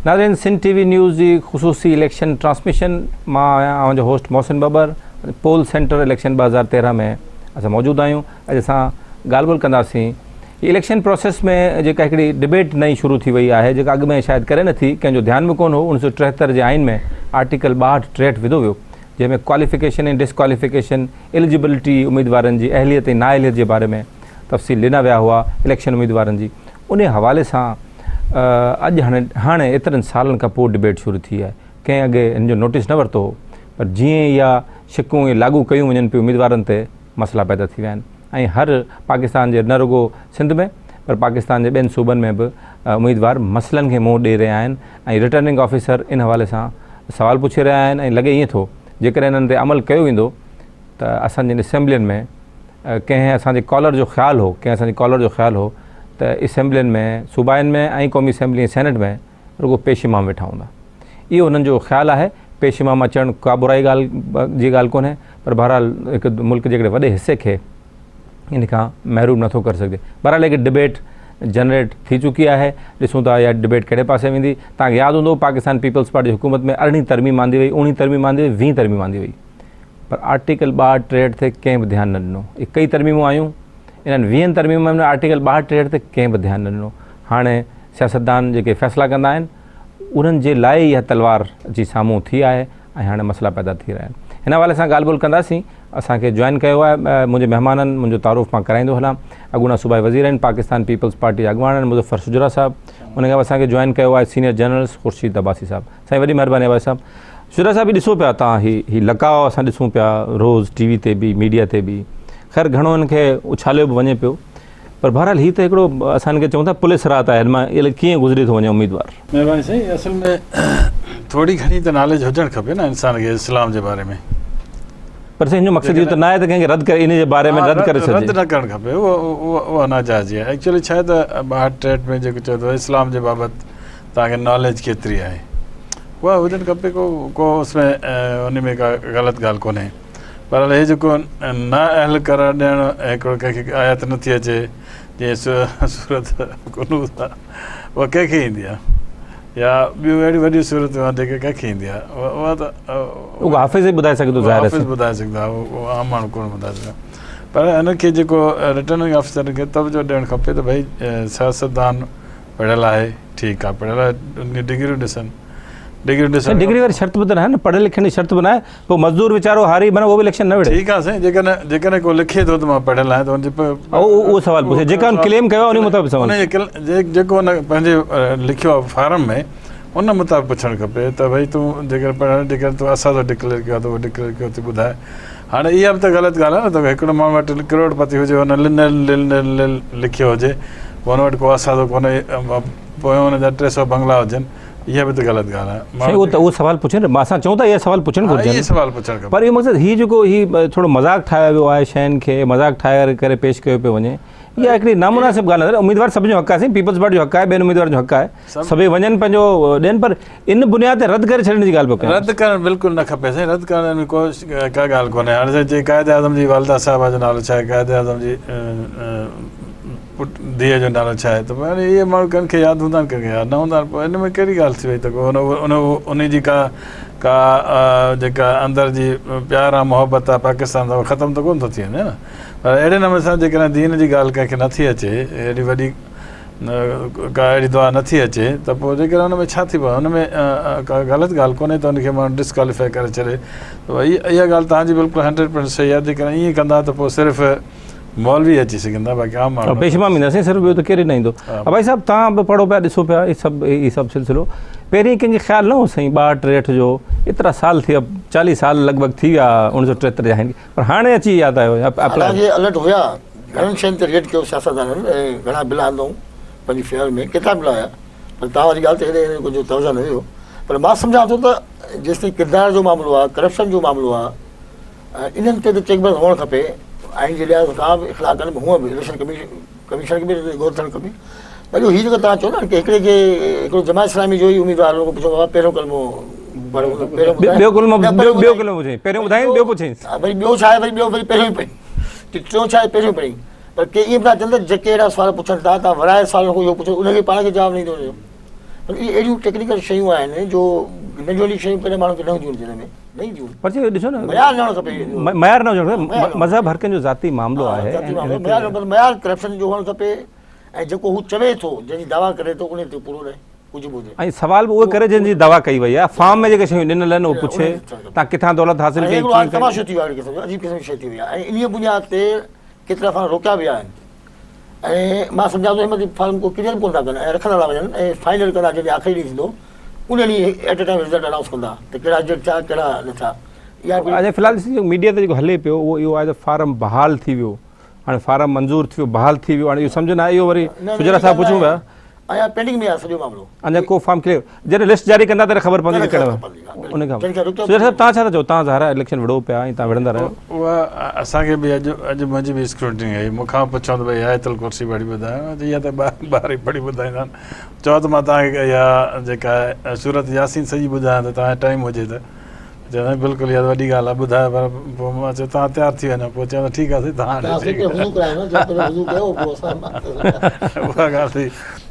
नाज़रीन, Sindh TV news जी ख़ुसूसी election transmission मां आहियां जो होस्ट मोहसिन बबर। पोल सेंटर इलेक्शन 2013 में असां मौजूदु आहियूं। अॼु असां ॻाल्हि ॿोल कंदासीं इलेक्शन प्रोसेस में जेका हिकिड़ी डिबेट नई शुरू थी वई आहे, जेका अॻु में शायदि करे नथी, कंहिंजो ध्यानु में कोन हो। 1973 जे आइन में आर्टिकल 62-63 विधो वियो, जंहिंमें क्वालिफिकेशन ऐं डिसक्वालिफिकेशन, एलिजिबिलिटी उम्मीदवारनि जी, अहलियत ऐं नाअहलियत जे बारे में तफ़सील ॾिना विया हुआ इलेक्शन उम्मीदवारनि जी। उन हवाले सां अॼु हाणे एतिरनि सालनि खां पोइ डिबेट शुरू थी आहे। कंहिं अॻे हिन जो नोटिस न वरितो हो, पर जीअं इहा शिकूं लागू कयूं वञनि पियूं उम्मीदवारनि ते, मसइला पैदा थी विया आहिनि। ऐं हर पाकिस्तान जे, न रुगो सिंध में, पर पाकिस्तान जे ॿियनि सूबनि में बि उम्मीदवार मसइलनि खे मुंहुं ॾेई रहिया आहिनि। ऐं रिटर्निंग ऑफिसर इन हवाले सां सवाल पुछी रहिया आहिनि। ऐं लॻे ईअं थो जेकॾहिं इन्हनि ते अमल कयो वेंदो त असांजे असेंबलियुनि में कंहिं असांजे कॉलर जो ख़्यालु हो त असेंबलियुनि में, सूबाइनि में ऐं क़ौमी असेंबली ऐं सेनेट में रुगो पेश इमाम वेठा हूंदा। इहो हुननि जो ख़्यालु आहे। पेश इमाम अचणु का बुराई जी ॻाल्हि कोन्हे, पर बहरहाल हिकु मुल्क जे हिकिड़े वॾे हिसे खे इन खां महरूम नथो करे सघे। बहरहाल हिकु डिबेट जनरेट थी चुकी आहे। ॾिसूं था इहा डिबेट कहिड़े पासे वेंदी। तव्हांखे यादि हूंदो पाकिस्तान पीपल्स पार्टी हुकूमत में 18 तरमीम आंदी वई, 19 तरमीम आंदी वई, 20 तरमीम आंदी वई, पर आर्टिकल 62-63 ते कंहिं बि ध्यानु न ॾिनो। कई तरमीमूं आयूं, इन्हनि 20 तरमीमनि में आर्टिकल 62-63 ते कंहिं बि ध्यानु न ॾिनो। हाणे सियासतदान जेके फ़ैसिला कंदा आहिनि उन्हनि जे लाइ इहा तलवार जी साम्हूं थी आहे ऐं हाणे मसइला पैदा थी रहिया आहिनि। हिन हवाले सां ॻाल्हि ॿोल कंदासीं। असांखे जॉइन कयो आहे मुंहिंजे महिमाननि, मुंहिंजो तारुफ़ मां कराईंदो हलां। अॻूणा सूबाई वज़ीर आहिनि, पाकिस्तान पीपल्स पार्टी अॻुवान आहिनि, मुज़फ़र शुजरा साहब। उन खां असांखे जॉइन कयो आहे सीनियर जर्नलिस्ट ख़ुर्शीद अब्बासी साहब। साईं वॾी महिरबानी अब्बासी साहब। शुजरा साहब, ॾिसो पिया तव्हां ही लकाउ असां ॾिसूं पिया रोज़ टीवी ते बि, मीडिया ते बि। ख़ैर घणो हिन खे उछालियो बि वञे पियो, पर बहरहाल हीअ त हिकिड़ो असांखे चऊं था पुलिस रात आहे। हिन मां इहे कीअं गुज़री थो वञे उम्मीदवार? महिरबानी साईं, असल में थोरी घणी त नॉलेज हुजणु खपे न इंसान खे इस्लाम जे बारे में। पर साईं, हिन जो मक़सदु इहो त न आहे त कंहिंखे रद्द करे, इन जे बारे में रद्द करे रद्द न करणु खपे। उहा नाजाइज़ आहे। एक्चुअली छा आहे त 62-63 में जेको चयो अथव इस्लाम जे बाबति तव्हांखे नॉलेज केतिरी आहे, उहा हुजणु खपे। को उसमें उन में का ग़लति ॻाल्हि कोन्हे। पर हे जेको न अहल करार ॾियणु, हिकिड़ो कंहिंखे आयत नथी अचे, जीअं सूरत कुनूज़ आहे, उहा कंहिंखे ईंदी आहे, या ॿियूं अहिड़ियूं वॾियूं सूरतूं आहिनि जेके कंहिंखे ईंदी आहे, उहा त उहा हाफ़िज़ ॿुधाए सघंदो, हाफ़िज़ ॿुधाए सघंदा, उहो आम माण्हू कोन ॿुधाए सघंदा। पर हिनखे जेको रिटर्निंग ऑफिसर खे तवजो ॾियणु खपे त भई सियासतदान पढ़ियल आहे, ठीकु आहे, पढ़ियल आहे, उनजी डिग्रियूं ॾिसनि। डिग्री वारी शर्त बि त न आहे न, पढ़ियल लिखण जी शर्त बि न आहे। पोइ मज़दूर वीचारो हारी माना उहो बि इलेक्शन न विढ़े। ठीकु आहे साईं, जेकॾहिं को लिखे थो त मां पढ़ियल आहियां त हुनजे उहो सवाल पुछे, जेका क्लेम कयो आहे उन मुताबिक़ जेको हुन पंहिंजे लिखियो आहे फार्म में, उन मुताबिक़ पुछणु खपे त भई तूं जेकर तूं असां डिक्लेयर कयो आहे त उहो डिक्लेयर कयो थी ॿुधाए। हाणे इहा बि त ग़लति ॻाल्हि आहे न, त हिकिड़ो माण्हू वटि करोड़पति हुजे, हुन लिखियो हुजे, हुन वटि को असां कोन्हे, पोइ हुनजा 300 बंगला हुजनि, इहा बि त ग़लति ॻाल्हि आहे। उहो सवाल पुछे न, असां चऊं था इहे सवाल पुछणु घुरिजे, सवाल पुछणु खपे। पर इहो मक़सदु हीअ जेको थोरो मज़ाक़ ठाहियो वियो आहे, शयुनि खे मज़ाक़ ठाहे करे पेश कयो पियो वञे, इहा हिकिड़ी नामुनासिब ॻाल्हि आहे। उम्मीदवार सभिनी जो हक़ आहे, पीपल्स पार्टी जो हक़ आहे, ॿियनि उम्मीदवार जो हक़ आहे, सभई वञनि पंहिंजो ॾियनि, पर इन बुनियाद ते रद्द करे छॾण जी ॻाल्हि पियो कनि। रद्द करणु बिल्कुलु न खपे साईं, रद्द करण में का ॻाल्हि कोन्हे। हाणे जे क़ाइद आज़म जी वालदा साहिबा जो नालो छा आहे, क़ाइद आज़म जी धीअ जो नालो छा आहे, त वरी इहे माण्हू कंहिंखे यादि हूंदा आहिनि, कंहिंखे यादि न हूंदा आहिनि। पोइ हिन में कहिड़ी ॻाल्हि थी वई त उन जी का जेका अंदरि जी प्यार आहे, मोहबत आहे पाकिस्तान सां, ख़तमु त कोन थो थी वञे न। पर अहिड़े नमूने सां जेकॾहिं दीन जी ॻाल्हि कंहिंखे नथी अचे, अहिड़ी वॾी का अहिड़ी दुआ नथी अचे, त पोइ जेकॾहिं हुन में छा थी पियो, हुन में का ग़लति ॻाल्हि कोन्हे त हुनखे माण्हू डिस्क्वालीफाई करे छॾे। त इहा ॻाल्हि तव्हांजी बिल्कुलु 100% सही आहे। जेकॾहिं ईअं कंदा त पोइ सिर्फ़ु मौलवी अची सघंदा, बाक़ी आम माण्हू पेशमा ईंदासीं, सिर्फ़ु ॿियो त केरु न ईंदो। भाई साहिबु, तव्हां बि पढ़ो पिया, ॾिसो पिया, इहे सभु सिलसिलो पहिरीं कंहिंखे ख़्यालु न हो साईं 62-63 जो, एतिरा साल थी विया, 40 साल लॻभॻि थी विया 1973 जा आहिनि, पर हाणे अची यादि आयो अलर्ट हुया। घणनि शयुनि ते रेड कयो सियासतदाननि, ऐं घणा बिल आंदऊं पंहिंजी फेयर में, केतिरा बिल आया, पर तव्हां वारी ॻाल्हि ते हेॾे कुझु तवजो न हुयो। पर मां सम्झां थो त जेसिताईं किरदार जो मामिलो आहे, करप्शन जो मामिलो आहे, इन्हनि ते त चेकबंद हुअणु खपे। आइन जे लिहाज़ खां बि इख़्लाक़ कनि, हूअं बि इलेक्शन कमीशन खे बि गौर थियणु खपे। पर हीअ जेको तव्हां चओ न की हिकिड़े खे हिकिड़ो जमात इस्लामी जो ई उम्मीदवार पुछो बाबा पहिरियों कलमो वरी ॿियो छा आहे, वरी ॿियो वरी पहिरियों ई पढ़ी, टियों छा आहे पहिरियों पढ़ी। पर के ईअं पिया चवनि त जेके अहिड़ा सुवाल पुछनि था, तव्हां वराए सुवाल इहो पुछो, उनखे पाण खे जवाबु न ईंदो हुयो। इहे अहिड़ियूं टेक्निकल शयूं आहिनि जो नंढियूं नंढियूं शयूं कॾहिं माण्हू खे न हुजनि हिन में नहीं थियूं पर ॾिसो न मयार न हुअणु खपे मयार न हुजणु खपे मज़हब हर कंहिंजो ज़ाती मामिलो आहे मयार करप्शन जो हुअणु खपे ऐं जेको हू चवे थो जंहिंजी दावा करे थो उन ते पूरो रहे कुझु बि हुजे ऐं सुवाल बि उहो करे जंहिंजी दवा कई वई आहे फॉर्म में जेके शयूं ॾिनल आहिनि उहो पुछे तव्हां किथां दौलत हासिल कई तमाशो थी वियो आहे क़िस्म जो अजीब क़िस्म जी शइ थी वई आहे ऐं इन बुनियाद ते केतिरा फार्म रोकिया विया आहिनि ऐं मां सम्झां थो हिन फार्म को क्लियर कोन था कनि ऐं रखंदा था वञनि ऐं फाइनल कंदा जॾहिं आख़िरी ॾींहुं थींदो उन ॾींहुं at a time result announce कंदा त कहिड़ा रिजल्ट थिया कहिड़ा न थिया अॼु फ़िलहाल जेको मीडिया ते जेको हले पियो उहो इहो आहे त फार्म बहाल थी वियो हाणे फार्म मंज़ूर थी वियो बहाल थी वियो हाणे इहो सम्झ न आहे इहो वरी शुजरा साहिबु पुछूं पिया अञा पेंडिंग में आहे सॼो मामिलो अञा को फॉर्म क्लियर जॾहिं लिस्ट जारी कंदा त ख़बर पवंदी कहिड़ा उन खां शुजरा साहिबु तव्हां छा था चओ तव्हां ज़ाहिर इलेक्शन विड़ो पिया ऐं तव्हां विढ़ंदा रहियो उहा असांखे बि अॼु मुंहिंजी बि स्क्रूटनी आई मूंखां पुछो त भई आयतुल कुर्सी पढ़ी ॿुधायो इहा त ॿार ई पढ़ी ॿुधाईंदा आहिनि चओ त मां तव्हांखे इहा जेका आहे सूरत यासीन सॼी ॿुधायां त तव्हांजो टाइम हुजे त चवंदा बिल्कुलु इहा वॾी ॻाल्हि आहे ॿुधायो पर पोइ मां चयो तव्हां तयारु थी वञो पोइ चवंदा ठीकु आहे उहा ॻाल्हि थी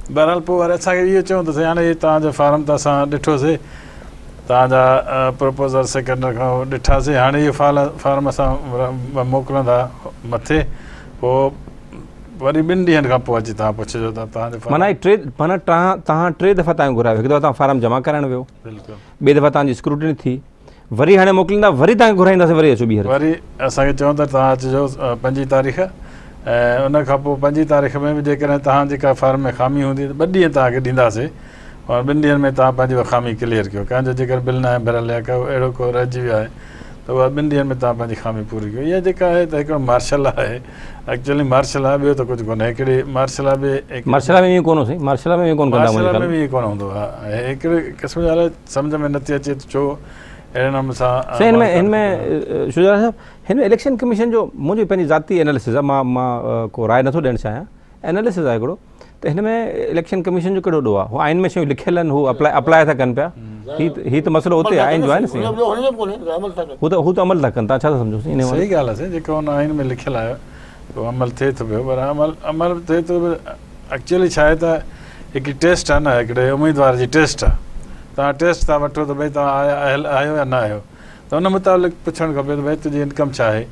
बहरहाल पोइ वरी असांखे इहो चवंदोसीं हाणे तव्हांजो फार्म त असां ॾिठोसीं तव्हांजा प्रपोज़ल सेकेंडर खां ॾिठासीं हाणे इहो फार्म असां मोकिलंदा मथे पोइ वरी 2 ॾींहंनि खां पोइ अची तव्हां पुछिजो त तव्हांजो माना तव्हां 3 दफ़ा तव्हां घुरायो हिकु दफ़ा तव्हां फार्म जमा कराइणु वियो बिल्कुलु ॿिए दफ़ा तव्हांजी स्क्रूटनी थी वरी हाणे मोकिलींदा वरी तव्हांखे घुराईंदासीं वरी अचो ॿीहर वरी असांखे चवंदा तव्हां अचिजो 5 तारीख़ ऐं उन खां पोइ 5 तारीख़ में बि जेकॾहिं तव्हां जेका फार्म में खामी हूंदी त 2 ॾींहं तव्हांखे ॾींदासीं और 2 ॾींहंनि में तव्हां पंहिंजी खामी क्लियर कयो कंहिंजो जेकर बिल न आहे भरियल या को अहिड़ो को रहिजी वियो आहे त उहा 2 ॾींहंनि में तव्हां पंहिंजी खामी पूरी कयो इहा जेका आहे त हिकिड़ो मार्शल आहे एक्चुअली मार्शल आहे ॿियो त कुझु कोन्हे हिकिड़ी मार्शल आहे मार्शल में ईअं कोन होसीं मार्शल में ईअं कोन कंदा में बि ईअं कोन हूंदो आहे हिकिड़े क़िस्म जो हाणे सम्झ में नथी अचे त छो अहिड़े नमूने सां हिन में शुजरा साहिबु हिन में इलेक्शन कमीशन जो मुंहिंजी पंहिंजी ज़ाती एनालिसिस आहे मां को राय नथो ॾियणु चाहियां एनालिसिस आहे हिकिड़ो त हिन में इलेक्शन कमीशन जो कहिड़ो ॾोह आहे हू आइन में शयूं लिखियल आहिनि हू अप्लाई था कनि पिया हीअ त मसइलो हुते आइन जो आहे न हू त अमल था कनि तव्हां छा था सम्झो सही ॻाल्हि आहे जेको हुन आइन में लिखियलु आहे उहो अमल थिए थो पियो पर अमल थिए थो एक्चुअली छा आहे त हिकिड़ी टेस्ट आहे न हिकिड़े उमेदवार जी टेस्ट आहे तव्हां टेस्ट था वठो त भई तव्हां आहियो या न आहियो त उन मुताबिक़ पुछणु खपे त भई तुंहिंजी इनकम छा आहे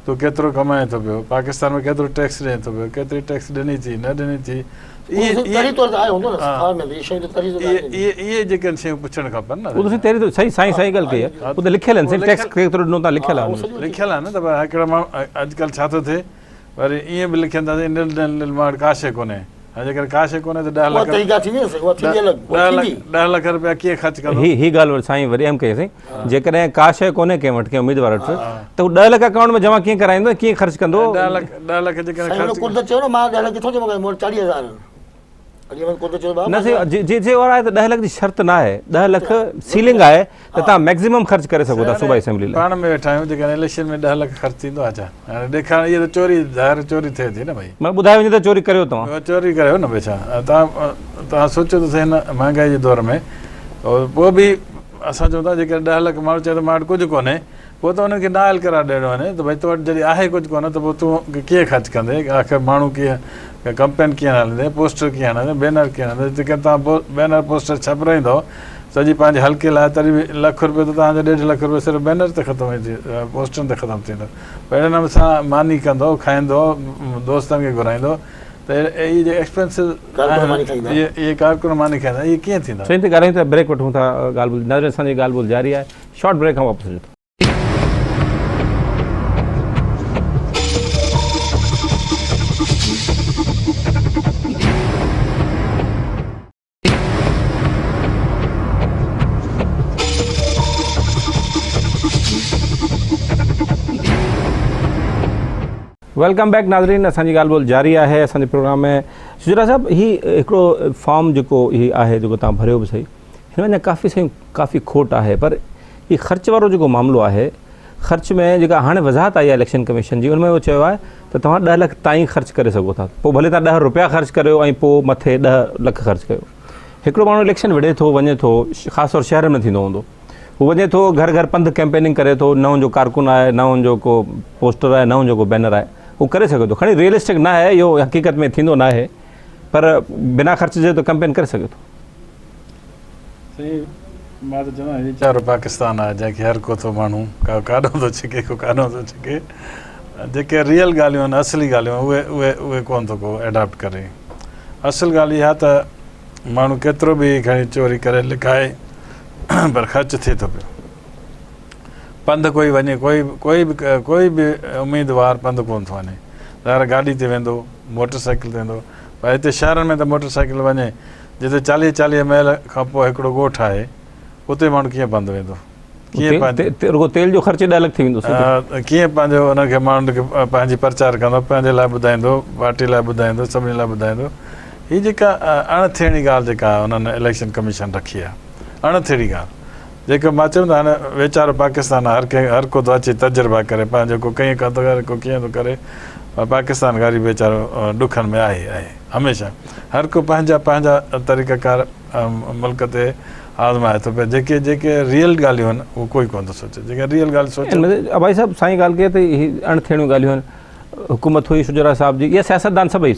तूं केतिरो कमाए थो पियो पाकिस्तान में केतिरो टैक्स ॾिए थो पियो केतिरी टैक्स ॾिनी थी न ॾिनी थी इहे जेके शयूं पुछणु खपनि न सही ॻाल्हि कई आहे उहो त लिखियल आहिनि टैक्स केतिरो ॾिनो तव्हां लिखियल आहे लिखियल आहे न त भई हिकिड़ा माण्हू अॼुकल्ह छा थो थिए वरी ईअं बि लिखंदासीं निल मां वटि का शइ कोन्हे जेकर का शइ कोन्हे त 10 लख रुपया कीअं ख़र्च कंदो ही ॻाल्हि साईं वरी एम कईसीं जेकॾहिं का शइ कोन्हे कंहिं वटि कंहिं उमेदवार वटि त हू 10 लख अकाउंट में जमा कीअं कराईंदो कीअं ख़र्च कंदो 10 लख न साईं जे वारा आहे त 10 लख जी शर्त न आहे 10 लख सीलिंग आहे त तव्हां मैक्सिमम ख़र्च करे सघो था सूबाई असेंबली लाइ पाण में वेठा आहियूं जेकॾहिं इलेक्शन में 10 लख ख़र्च थींदो आहे छा हाणे ॾेखारण इहा त चोरी ज़ाहिर चोरी थिए थी न भई मां ॿुधाए वञे त चोरी करियो तव्हां चोरी करियो न भई छा तव्हां सोचियो त हिन महांगाई जे दौर में पोइ बि असां चऊं था जेकर 10 लख माण्हू चए त मां वटि कुझु कोन्हे पोइ त हुनखे नाइल करार ॾियणो वञे त भई तो वटि जॾहिं आहे कुझु कोन्हे त पोइ तूं कीअं ख़र्चु कंदे आख़िर माण्हू कीअं कंपेन कीअं हलंदे पोस्टर कीअं हलंदे बैनर कीअं हलंदे जेकर तव्हां बैनर पोस्टर छापराईंदव सॼी पंहिंजे हल्के लाइ तॾहिं बि लख रुपयो त तव्हांजो 1.5 लख रुपयो सिर्फ़ु बैनर ते ख़तमु थी पोस्टरनि ते ख़तमु थींदो अहिड़े नमूने सां मानी कंदो खाईंदो दोस्तनि खे घुराईंदो त इहे जे एक्सपेंसिव इहे कारकुन मानी खाईंदा इहे कीअं थींदा साईं ते ॻाल्हायूं था ब्रेक वठूं था ॻाल्हि ॿोल नज़र असांजी ॻाल्हि ॿोल जारी आहे शॉर्ट ब्रेक खां वापसि अचो वेलकम बैक नाज़रीन असांजी ॻाल्हि ॿोल जारी आहे असांजे प्रोग्राम में शुजरा साहिबु हीउ हिकिड़ो फॉर्म जेको हीउ आहे जेको तव्हां भरियो बि सही हिन में अञा काफ़ी शयूं काफ़ी खोट आहे पर हीउ ख़र्च वारो जेको मामिलो आहे ख़र्च में जेका हाणे वज़ाहत आई आहे इलेक्शन कमीशन जी उनमें उहो चयो आहे त तव्हां 10 लख ताईं ख़र्च करे सघो था पोइ भले तव्हां 10 रुपया ख़र्च करियो ऐं पोइ मथे 10 लख ख़र्च कयो हिकिड़ो माण्हू इलेक्शन विढ़े थो वञे थो ख़ासि तौरु शहर में थींदो हूंदो हू वञे थो घर घर पंधु कैंपेनिंग करे थो न हुनजो कारकुन आहे न हुनजो को पोस्टर आहे न हुनजो को बैनर आहे हू करे सघे थो खणी रियलिस्टिक न आहे इहो हक़ीक़त में थींदो न आहे पर बिना ख़र्च जे त कैंपेन करे सघे थो सही मां त चवां वीचारो पाकिस्तान आहे जंहिंखे हर को थो माण्हू काॾो थो छिके को काॾो थो छिके जेके रियल ॻाल्हियूं आहिनि असली ॻाल्हियूं उहे कोन थो को एडॉप्ट करे असुल ॻाल्हि इहा त माण्हू केतिरो बि खणी चोरी करे लिकाए पर ख़र्चु थिए थो पियो पंधु कोई वञे कोई बि उमेदवार पंधु कोन थो वञे ॿाहिरि गाॾी ते वेंदो मोटर साइकिल ते वेंदो पर हिते शहरनि में त मोटर साइकिल वञे जिते 40 माइल खां पोइ हिकिड़ो ॻोठु आहे उते माण्हू कीअं पंधु वेंदो कीअं रुगो तेल जो ख़र्चु अलॻि थी वेंदो कीअं पंहिंजो हुनखे माण्हुनि खे पंहिंजी प्रचार कंदो पंहिंजे लाइ ॿुधाईंदो पार्टी लाइ ॿुधाईंदो सभिनी लाइ ॿुधाईंदो हीअ जेका अणथियणी ॻाल्हि जेका हुननि इलेक्शन कमीशन रखी आहे अणथियणी ॻाल्हि जेको मां चवंदो हाणे वीचारो पाकिस्तान आहे हर को थो अचे तजुर्बा करे पंहिंजो को कीअं थो करे को कीअं थो करे पाकिस्तान ग़रीब वीचारो ॾुखनि में आहे हमेशह हर को पंहिंजा तरीक़ाकार मुल्क ते आज़माए थो पियो जेके रियल ॻाल्हियूं आहिनि उहो कोई कोन थो सोचे जेके रियल ॻाल्हि सोचे भाई साहिबु साईं ॻाल्हि कए त हीअ अणथियणियूं ॻाल्हियूं आहिनि हुकूमत हुई शुजरा साहिब जी इहा सियासतदान सभई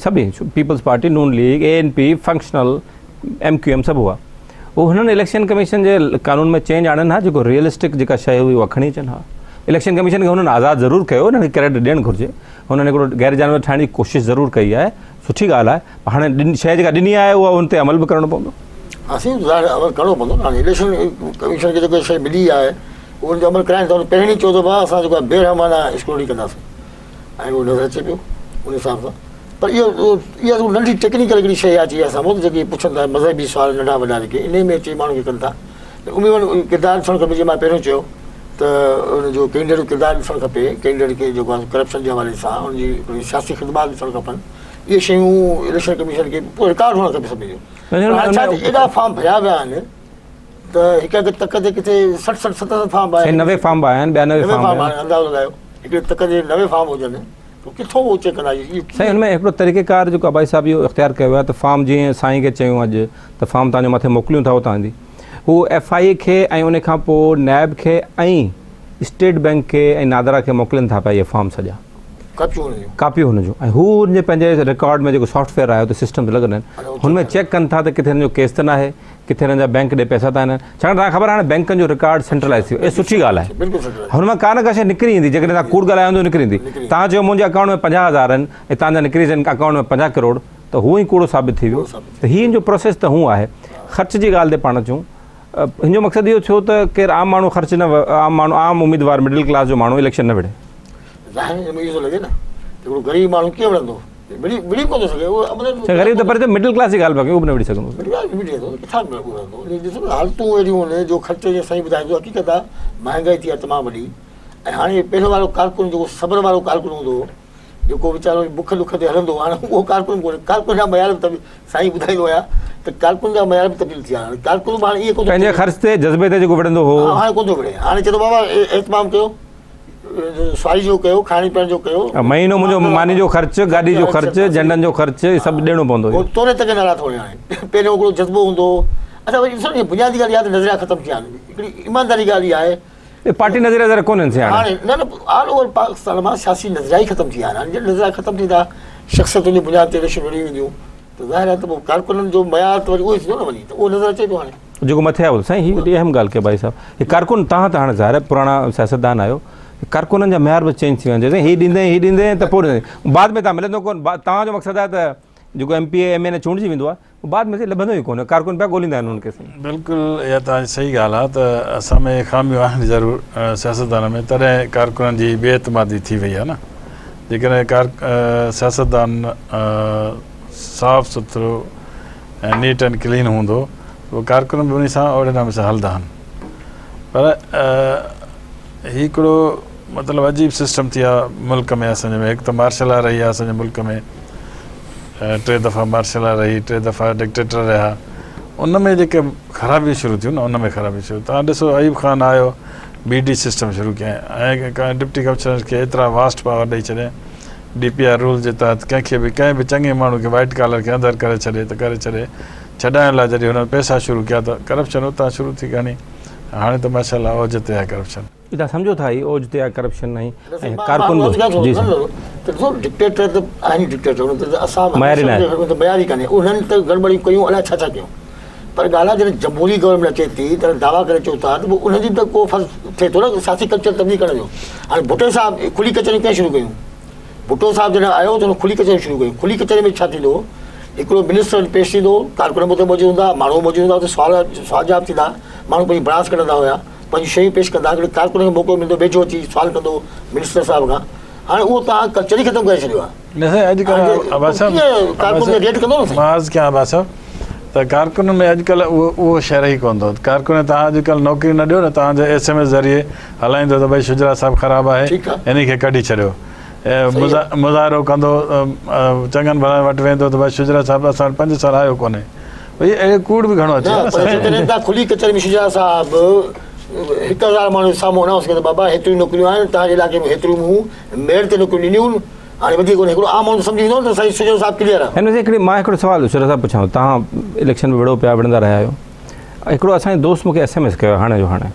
पीपल्स पार्टी नून लीग ANP फंक्शनल MQM सभु हुआ उहो हुननि इलेक्शन कमीशन जे कानून में चेंज आणनि हा जेको रियलिस्टिक जेका शइ हुई उहा खणी अचनि हा इलेक्शन कमीशन खे हुननि आज़ादु ज़रूरु कयो हुननि खे क्रेडिट ॾियणु घुरिजे हुननि हिकिड़ो गैर जानवर ठाहिण जी कोशिशि ज़रूरु कई आहे सुठी ॻाल्हि आहे हाणे शइ जेका ॾिनी आहे उहा उन ते अमल बि करणो पवंदो असीं अमल करिणो पवंदो हाणे इलेक्शन कमीशन खे जेको शइ मिली आहे उन जो अमल कराइनि था पहिरीं चओ त भाउ असां जेको आहे बेरहमाना स्क्रूटनी कंदासीं ऐं उहो नज़र अचे पियो उन हिसाब सां पर इहा नंढी टेक्निकल हिकिड़ी शइ अची आहे साम्हूं जेकी पुछनि था मज़हबी सुवाल नंढा वॾा जेके इन में अची माण्हू खे कनि था उमेदवार किरदारु ॾिसणु खपे जीअं मां पहिरियों चयो त उनजो कैंडिडेट जो किरदारु ॾिसणु खपे कैंडिडेट खे जेको आहे करप्शन जे हवाले सां उनजी हिकिड़ी सियासी ख़िदमात ॾिसणु खपनि इहे शयूं इलेक्शन कमीशन खे पोइ रिकॉर्ड हुअणु खपे सभिनी जो एॾा फॉर्म भरिया विया आहिनि त हिकु तक ते किथे 60-70 फॉर्म आया 90 फॉर्म आया आहिनि 92 फॉर्म अंदाज़ो लॻायो हिकिड़े तक ते 90 फॉर्म हुजनि त किथां उहो चेक कंदा साईं हुन में हिकिड़ो तरीक़ेकार जेको अबाई साहिब इहो इख़्तियार कयो आहे त फॉर्म जीअं साईं खे चयूं अॼु त फॉर्म तव्हांजे मथे मोकिलियूं था तव्हांजी हू FI खे ऐं उन खां पोइ NAB खे ऐं स्टेट बैंक खे ऐं नादरा खे मोकिलीनि था पिया इहे फॉर्म सॼा कापियूं हुनजो ऐं हू हुनजे पंहिंजे रिकॉर्ड में जेको सॉफ्टवेयर आहे उते सिस्टम ते लॻंदा आहिनि हुनमें चेक कनि था त किथे हिन जो केस त न आहे किथे हिननि जा बैंक ॾे पैसा था आहिनि छाकाणि तव्हांखे ख़बर आहे हाणे बैंकनि जो रिकॉर्ड सेंट्रलाइज़ थी वियो इहा सुठी ॻाल्हि आहे हुन मां का न का शइ निकिरी ईंदी जेकॾहिं तव्हां कूड़ ॻाल्हायो निकिरी ईंदी तव्हां चयो मुंहिंजे अकाउंट में 50,000 आहिनि ऐं तव्हांजा निकिरी अचनि अकाउंट में 50 करोड़ त हू ई कूड़ो साबित थी वियो त हीअ जो प्रोसेस त हू आहे ख़र्च जी ॻाल्हि ते पाण अचूं हिन जो मक़सदु इहो थियो त केरु आम माण्हू ख़र्च न आम उमेदवार मिडिल क्लास जो माण्हू इलेक्शन न विढ़े ग़रीब माण्हू कीअं विढ़ंदो विढ़ी कोन थो सघे ग़रीब त पर मिडिल क्लास जी ॻाल्हि पिया कयूं उहो बि न विढ़ी सघंदो हालतूं अहिड़ियूं आहिनि जो ख़र्च जे साईं ॿुधाईंदो हक़ीक़त आहे महांगाई थी आहे तमामु वॾी ऐं हाणे पहिरियों वारो कारकुन जेको सबर वारो कारकुन हूंदो हो जेको वीचारो बुख दुख ते हलंदो हाणे उहो कारकुन कोन्हे कारकुन जा मयार बि साईं ॿुधाईंदो आहियां त कारकुन जा मयार बि तब्दील थी विया हाणे कारकुन बि हाणे इहे कोन पंहिंजे ख़र्च ते जज़्बे ते जेको विढ़ंदो हो हाणे कोन थो विढ़े हाणे चए थो बाबा एतमाम कयो सवारी जो कयो खाइण पीअण जो कयो महीनो मुंहिंजो मानी जो ख़र्चु गाॾी जो ख़र्चु झंडनि जो ख़र्चु सभु ॾियणो पवंदो तोरे तक नाला थो वणे हाणे पहिरियों हिकिड़ो जज़्बो हूंदो अच्छा वरी ॾिसो बुनियादी ॻाल्हि इहा त नज़रिया ख़तमु थी विया आहिनि हिकिड़ी ईमानदारी ॻाल्हि इहा आहे पार्टी नज़रिया ज़रा कोन आहिनि हाणे न ऑल ओवर पाकिस्तान मां सियासी नज़रिया ई ख़तमु थी विया आहिनि हाणे नज़रिया ख़तमु थींदा शख़्सियतुनि जी बुनियाद ते इलेक्शन विढ़ी वेंदियूं त ज़ाहिर आहे त पोइ कारकुननि जो मयार त वरी उहो ई थींदो न वञी त उहो नज़र अचे थो हाणे जेको मथे आहे साईं हीअ वॾी अहम ॻाल्हि कयो भाई साहिबु हीअ कारकुन तव्हां त हाणे ज़ाहिर पुराणा सियासतदान आहियो कारकुननि जा मयार बि चेंज थी वञे हीअ ॾींदे त पोइ बाद में तव्हां मिलंदो कोन तव्हांजो मक़सदु आहे त जेको MP MA चूंडिजी वेंदो आहे उहो बाद में लभंदो ई कोन्हे कारकुन पिया ॻोल्हींदा आहिनि उन्हनि खे बिल्कुलु इहा तव्हांजी सही ॻाल्हि आहे त असां में ख़ामियूं आहिनि ज़रूरु सियासतदान में तॾहिं कारकुननि जी बेएतमादी थी वई आहे न जेकॾहिं सियासतदान साफ़ु सुथिरो ऐं नीट एंड क्लीन हूंदो उहो कारकुन बि उन सां ओड़े नमूने सां हलंदा आहिनि पर हिकिड़ो मतिलबु अजीब सिस्टम थी आहे मुल्क में असांजे में हिकु त मार्शल लॉ रही आहे असांजे मुल्क में 3 दफ़ा मार्शल लॉ रही 3 दफ़ा डिक्टेटर रहिया उन में जेके ख़राबियूं शुरू थियूं न उन में ख़राबियूं शुरू तव्हां ॾिसो अयूब ख़ान आयो BD सिस्टम शुरू कयईं ऐं डिप्टी कमिश्नर खे एतिरा वास्ट पावर ॾेई छॾियईं DPR रूल जे तहत कंहिंखे बि कंहिं बि चङे माण्हू खे वाइट कॉलर खे अंदरि करे छॾे त करे छॾे छॾाइण लाइ जॾहिं हुननि पैसा शुरू कया त करप्शन उतां शुरू थी करणी हाणे त माशाल्लाह ओज ते आहे करप्शन तव्हां सम्झो था ही ओज ते आहे करप्शन ऐं कारकुन डिक्टेटर त आहिनि डिक्टेटर असां मयारी कान्हे उन्हनि त गड़बड़ियूं कयूं अलाए छा छा कयूं पर ॻाल्हि आहे जॾहिं जमहूरी गवर्नमेंट अचे थी त दावा करे चओ था त पोइ उनजी त को फर्ज़ु थिए थो न सियासी कल्चर तब्दील करण जो। हाणे भुट्टो साहिबु खुली कचहरियूं कीअं शुरू कयूं? भुट्टो साहिबु जॾहिं आयो त हुन खुली कचहरियूं शुरू कयूं। खुली कचहरी में छा थींदो, हिकिड़ो मिनिस्टर पेश थींदो, कारकुन हुते मौजूदु हूंदा, माण्हू मौजूदु हूंदा, हुते सुवाल जवाब थींदा, माण्हू पंहिंजी बणास कढंदा हुया, पंहिंजी शयूं पेश कंदा, हिकिड़े कारकुन खे मौक़ो मिलंदो वेझो अची सुवाल कंदो मिनिस्टर साहिब खां। हाणे उहो तव्हां कल्चर ई ख़तमु करे छॾियो आहे। त कारकुन में अॼुकल्ह उहो शहर ई कोन थो। कारकुन तव्हां अॼुकल्ह नौकिरी न ॾियो न, तव्हांजे SMS ज़रिए हलाईंदो त भई शुजरा साहिबु ख़राबु आहे, इन खे कढी छॾियो। मुज़ाहिरो कंदो, चङनि भलनि वटि वेंदो त भई शुजरा साहिबु असां वटि 5 साल आयो कोन्हे। भई अहिड़ो कूड़ बि घणो अचे। खुली कचहरी में शुजरा साहिबु 1000 माण्हू साम्हूं अनाउंस कंदो, बाबा हेतिरियूं नौकरियूं आहिनि तव्हांजे इलाइक़े में, हेतिरियूं मूं मेयर ते नौकरियूं ॾिनियूं। हाणे वधीक कोन्हे, हिकिड़ो आम माण्हू सम्झी वेंदो न त साईं शुजरा साहिबु क्लियर आहे। हिन में हिकिड़ी मां हिकिड़ो सवाल शुजरा साहिबु पुछां, तव्हां इलेक्शन में विढ़ंदा रहिया आहियो। हिकिड़ो असांजो दोस्त मूंखे SMS कयो हाणे जो हाणे,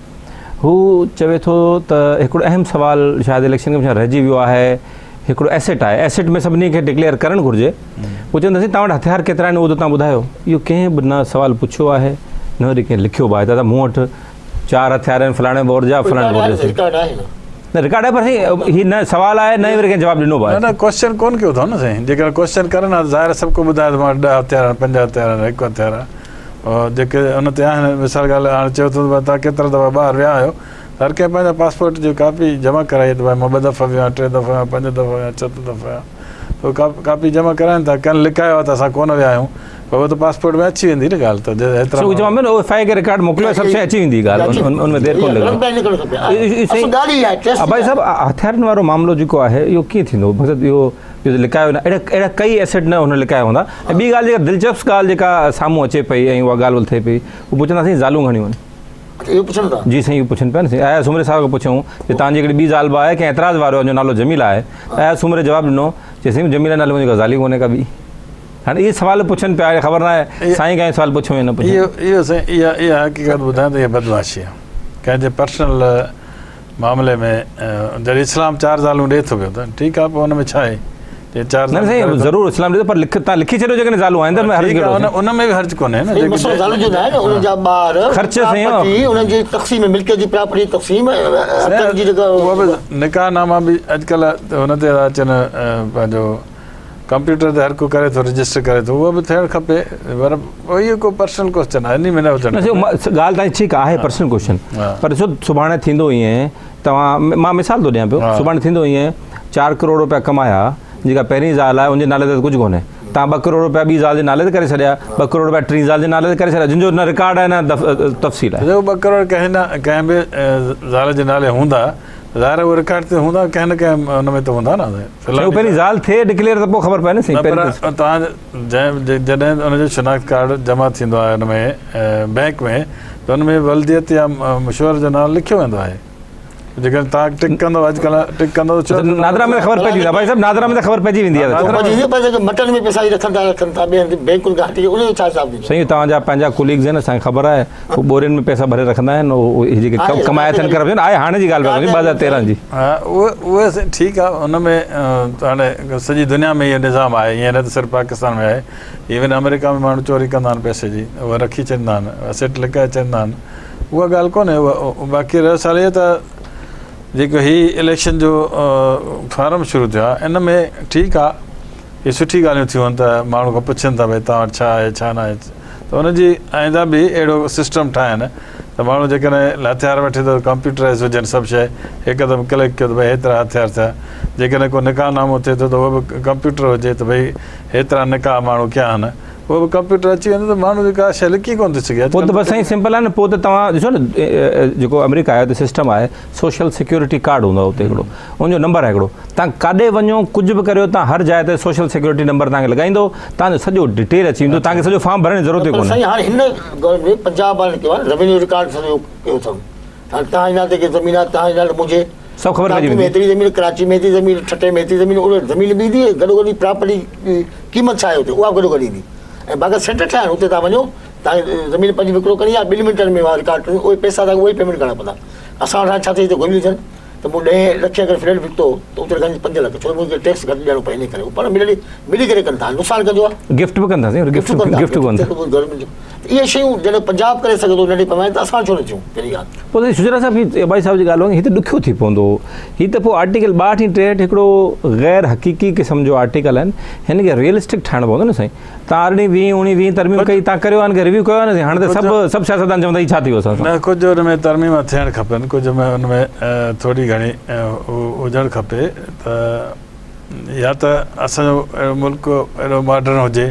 हू चवे थो त हिकिड़ो अहम सुवाल शायदि इलेक्शन में रहिजी वियो आहे, हिकिड़ो एसेट आहे, एसेट में सभिनी खे डिक्लेयर करणु घुरिजे। पोइ चवंदासीं तव्हां वटि हथियार केतिरा आहिनि उहो त तव्हां ॿुधायो। इहो कंहिं बि न सुवाल पुछियो आहे, न वरी कंहिं लिखियो बि आहे। दादा मूं वटि 4 हथियार आहिनि फलाणे बोर्ड जा, फलाणे बोर्ड जा न रिकॉर्ड आहे, पर साईं हीउ न सुवाल आहे, न वरी कंहिं जवाबु ॾिनो बि आहे। न क्वेश्चन कोन कयो अथव न साईं। जेकर क्वेश्चन करनि हा ज़ाहिर सभु को ॿुधाए त मां 10 हथियार आहिनि, 5 हथियार आहिनि, 1 हथियार आहे। जेके हुन ते आहिनि, मिसाल ॻाल्हि हाणे चयो थो तव्हां केतिरा दफ़ा ॿाहिरि विया आहियो, हर कंहिं पंहिंजा पासपोर्ट जी कापी जमा कराई त भई मां 2 दफ़ा वियो आहियां, 3 दफ़ा वियो आहियां, 5 दफ़ा वियो आहियां, 7 दफ़ा वियो आहियां। पोइ कापी जमा कराइनि था, कंहिं लिखायो आहे त असां कोन विया आहियूं, पोइ उहो त पासपोर्ट में अची वेंदी न ॻाल्हि। त एतिरा रिकॉर्ड मोकिलियो सभु शइ अची वेंदी ॻाल्हि, उनमें देरि कोन लॻंदी। भाई साहिबु हथियारनि वारो मामिलो जेको आहे इहो कीअं थींदो? मतिलबु इहो लिकायो न, अहिड़ा कई एसेट न हुन लिकाया हूंदा। ऐं ॿी ॻाल्हि जेका दिलचस्प ॻाल्हि जेका साम्हूं अचे पई ऐं उहा ॻाल्हि थिए पई, उहो पुछंदासीं ज़ालूं घणियूं आहिनि? जी साईं, इहो पुछनि पिया न साईं। आया सुमरे साहिब खे पुछूं कि तव्हांजी हिकिड़ी ॿी ज़ाल आहे, कंहिं एतिराज़ वारो जो नालो जमीला आहे, आया सुमरे जवाबु ॾिनो चई साईं जमीला नाले मुंहिंजी ज़ाली कोन्हे का बि। हाणे इहे सुवाल पुछनि पिया, ख़बर न आहे साईं कंहिं सुवाल पुछो या न पुछो। इहो साईं इहा हक़ीक़त ॿुधायां त इहा बदमाशी आहे कंहिंजे पर्सनल मामले में। जॾहिं इस्लाम 4 ज़ालूं ॾिए थो पियो त ठीकु आहे, पोइ हुन में छा आहे? न साईं ज़रूरु इस्लाम ॾिए, पर तव्हां लिखी छॾियो जेकॾहिं ज़ालूं आहिनि उन में बि हर्ज कोन्हे न। निकाहनामा बि अॼुकल्ह हुन ते था अचनि, पंहिंजो कंप्यूटर ते हर को करे थो, रजिस्टर करे थो, उहो बि थियणु खपे। पर इहो को पर्सनल क्वेश्चन आहे, इन में न हुजणु। ॻाल्हि तव्हांजी ठीकु आहे, पर्सनल क्वेश्चन, पर ॾिसो सुभाणे थींदो ईअं, तव्हां मां मिसाल थो ॾियां पियो, सुभाणे थींदो ईअं 4 करोड़ रुपया कमाया, जेका पहिरीं ज़ाल आहे उनजे नाले ते कुझु कोन्हे, तव्हां 2 करोड़ रुपया ॿी ज़ाल जे नाले ते करे छॾिया, 2 करोड़ रुपया टीं ज़ाल जे नाले ते करे छॾिया, जिन जो न रिकॉर्ड आहे न तफ़सील आहे। 2 करोड़ कंहिं बि ज़ाल जे नाले हूंदा, ज़ाहिर उहो रिकॉर्ड ते हूंदा, कंहिं न कंहिं हुन में त हूंदा न। पहिरीं ज़ाल थिए डिक्लेयर त पोइ ख़बर पए न साईं। तव्हां जॾहिं हुनजो शिनाख़्त कार्ड जमा थींदो आहे हुन में बैंक में, त हुन में वल्दियत या मशहूर जो नालो लिखियो वेंदो आहे। जेकर तव्हां टिक कंदो, अॼुकल्ह टिक कंदो नादरा में ख़बर पइजी वेंदी आहे। भाई साहिबु नादरा में त ख़बर पइजी वेंदी आहे। मटन में पैसा रखनि था बैंकुनि खां हटी, उन जो छा हिसाब? साईं तव्हांजा पंहिंजा कोलीग्स आहिनि, असांखे ख़बर आहे, उहे ॿोरियुनि में पैसा भरे रखंदा आहिनि, उहे जेके कमाया अथनि करप्शन आहे। हाणे जी ॻाल्हि पिया 2013 जी। हा उहे ठीकु आहे, हुन में हाणे सॼी दुनिया में इहो निज़ाम आहे, ईअं न त सिर्फ़ु पाकिस्तान में आहे। इवन अमेरिका में माण्हू चोरी कंदा आहिनि पैसे जी, उहे रखी छॾींदा आहिनि, एसेट लिकाए छॾींदा आहिनि। उहा ॻाल्हि कोन्हे। उहा बाक़ी रहियो साल इहो त जेको हीउ इलेक्शन जो फार्म शुरू थियो आहे, इन में ठीकु आहे, इहे सुठी ॻाल्हियूं थियूं आहिनि त माण्हू खां पुछनि था भई तव्हां वटि छा आहे छा न आहे, त हुनजी आईंदा बि अहिड़ो सिस्टम ठाहिनि त माण्हू जेकॾहिं हथियार वठे थो, कंप्यूटराइज़ हुजनि सभु शइ, हिकदमि क्लिक कयो त भई हेतिरा हथियार थिया। जेकॾहिं को निकाहनामो थिए थो त उहो बि कंप्यूटर हुजे त भई हेतिरा निकाह माण्हू कया आहिनि, उहो बि कंप्यूटर अची वेंदो त माण्हू जेका शइ लिखी कोन थी सघे। पोइ त बसि साईं सिंपल आहे न। पोइ त तव्हां ॾिसो न, जेको अमेरिका आहे त सिस्टम आहे, सोशल सिक्योरिटी कार्ड हूंदो आहे हुते हिकिड़ो, उनजो नंबर आहे हिकिड़ो, तव्हां काॾे वञो कुझु बि करियो, तव्हां हर जाइ ते सोशल सिक्योरिटी नंबर तव्हांखे लॻाईंदो, तव्हांजो सॼो डिटेल अची वेंदो, तव्हांखे सॼो फॉर्म भरण जी ज़रूरत ई कोन्हे। हाणे हिन गवर्नमेंट में पंजाब वारनि कयो आहे, रेवेन्यू रिकॉर्ड सॼो कयो अथऊं, हाणे तव्हांजे नाले ते ज़मीन आहे, तव्हांजे नाले मुंहिंजे सभु ख़बर पइजी वेंदी। हेतिरी ज़मीन, कराची में हेतिरी ज़मीन, ठटे में हेतिरी ज़मीन, उन ज़मीन बि ईंदी, गॾोगॾु प्रॉपर्टी क़ीमत छा आहे हुते उहा गॾोगॾु ईंदी। ऐं बाक़ी सेंटर ठाहिनि, हुते तव्हां वञो, तव्हांखे ज़मीन पंहिंजी विकिरो करणी आहे, 2 मिंटनि में रिकॉर्ड करियो, उहे पैसा तव्हांखे उहे पेमेंट करणा पवंदा। असां वटि छा थिए घुमी थियनि त मूं 10 लख अगरि फ्लैट विकितो त उते खणी 5 लख, छो मुंहिंखे टैक्स घटि ॾियणो पए, इन करे पर मिली करे कनि था, नुक़सानु कंदो आहे, गिफ्ट बि कंदासीं, गिफ्ट कोन गवर्नमेंट जो। इहे शयूं जॾहिं पंजाब करे सघे थो नंढी पैमाने त असां छो न थियूं कहिड़ी ॻाल्हि पोइ शुजरा साहिबु ही भाई साहिब जी ॻाल्हि हिते ॾुखियो थी पवंदो हीअ त पोइ आर्टिकल 62 हिकिड़ो ग़ैर हक़ीक़ी क़िस्म जो आर्टिकल आहिनि हिन खे रियलिस्टिक ठाहिणो पवंदो न साईं तव्हां 18-20 तरमीम कई तव्हां करियो आहे रिव्यू कयो आहे न हाणे त सभु सियासतदान चवंदा हीअ छा थी वियो असां न कुझु हुन में तरमीम थियणु खपनि कुझु में हुन में थोरी घणी हुजणु खपे त या त असांजो अहिड़ो मुल्क अहिड़ो मॉडर्न हुजे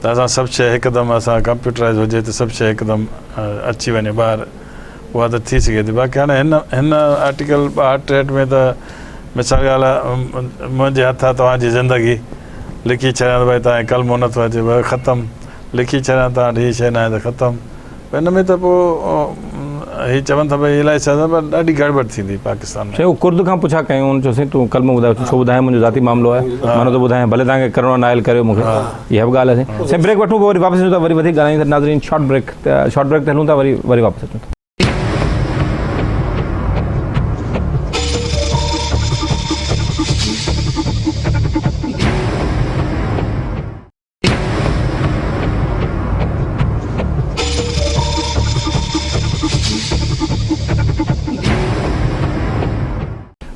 त असां सभु शइ हिकदमि असां कंप्यूटराइज़ हुजे त सभु शइ हिकदमि अची वञे ॿाहिरि उहा त थी सघे थी बाक़ी हाणे हिन आर्टिकल 62 में त मिसाल ॻाल्हि आहे मुंहिंजे हथ आहे तव्हांजी ज़िंदगी लिखी छॾियां त भई तव्हांखे कलमो नथो अचे भई ख़तमु लिखी छॾियां तव्हां हीअ शइ न आहे त ख़तमु हिन में त पोइ हीअ चवनि था भई इलाही शइ पर ॾाढी गड़बड़ थींदी पाकिस्तान में उहो कुर्द खां पुछा कयूं हुन चयोसीं तूं कलमो ॿुधायो छो ॿुधाए मुंहिंजो ज़ाती मामिलो आहे मां थो ॿुधायां भले तव्हांखे करिणो नाइल करियो मूंखे इहा बि ॻाल्हि आहे साईं ब्रेक वठूं पोइ वरी वापसि अचूं था वरी वधीक ॻाल्हायूं था नाज़रीन शॉर्ट ब्रेक ते हलूं था वरी वापसि अचूं था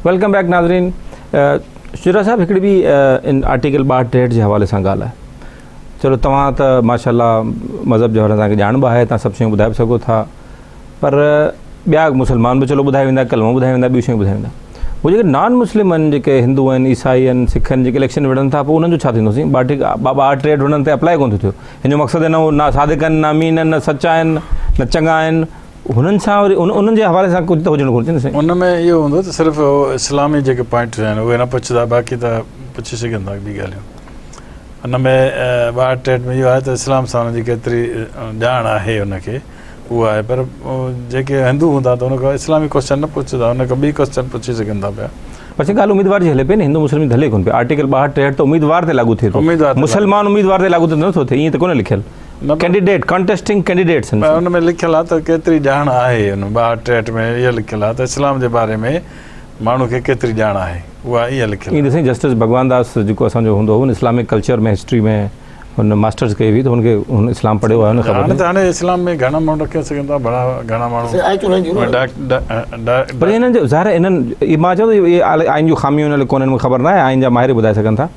वेलकम बैक नाज़रीन शुजरा साहिबु हिकिड़ी बि इन आर्टिकल 62 जे हवाले सां ॻाल्हि आहे चलो तव्हां त माशाल्लाह मज़हब जो हाणे तव्हांखे ॼाण बि आहे तव्हां सभु शयूं ॿुधाए बि सघो था पर ॿिया मुस्लमान बि चलो ॿुधाए वेंदा कलमो ॿुधाए वेंदा ॿियूं शयूं ॿुधाए वेंदा उहे जेके नॉन मुस्लिम आहिनि जेके हिंदू आहिनि ईसाई आहिनि सिख आहिनि जेके इलेक्शन विढ़नि था पोइ उन्हनि जो छा थींदो साईं 62 हुननि ते अप्लाई कोन थो थियो हिन जो मक़सदु न सादिक आहिनि न अमीन आहिनि न सचा आहिनि न चङा आहिनि हुननि सां वरी उन्हनि जे हवाले सां कुझु त हुजणु घुरिजे न साईं उन में इहो हूंदो त सिर्फ़ु इस्लामी जेके पॉइंट्स आहिनि उहे न पुछंदा बाक़ी त पुछी सघनि था ॿी ॻाल्हियूं हुन में 62 में इहो आहे त इस्लाम सां हुनजी केतिरी ॼाण आहे हुनखे उहा आहे पर जेके हिंदू हूंदा त हुनखां इस्लामी क्वेश्चन न पुछंदा हुनखां ॿी क्वेश्चन पुछी सघनि था पिया पर ॻाल्हि उम्मीदवार जी हले पई न हिंदू मुस्लिम हले कोन पियो आर्टिकल 62 त उम्मीदवार ते लागू थिए थो मुस्लमान उम्मीदवार ते लागू त नथो थिए ईअं त कोन लिखियलु कैंडिडेट कंटेस्टिंग कैंडिडेट्स हुन में लिखियलु आहे त केतिरी ॼाण आहे हुन 62 में इहो लिखियलु आहे त इस्लाम जे बारे में माण्हू खे केतिरी ॼाण आहे उहा इहा लिखियलु ईअं ॾिसई जस्टिस भगवान दास जेको असांजो हूंदो हुन इस्लामिक कल्चर में हिस्ट्री में हुन मास्टर्स कई हुई त हुनखे हुन इस्लाम पढ़ियो आहे हाणे त हाणे इस्लाम में घणा माण्हू रखी सघनि था घणा माण्हू पर हिननि जो ज़ाहिर हिननि मां चवां थो इहे आइन जूं खामियूं हिन कोन मूंखे ख़बर न आहे आइन जा माहिर ॿुधाए सघनि था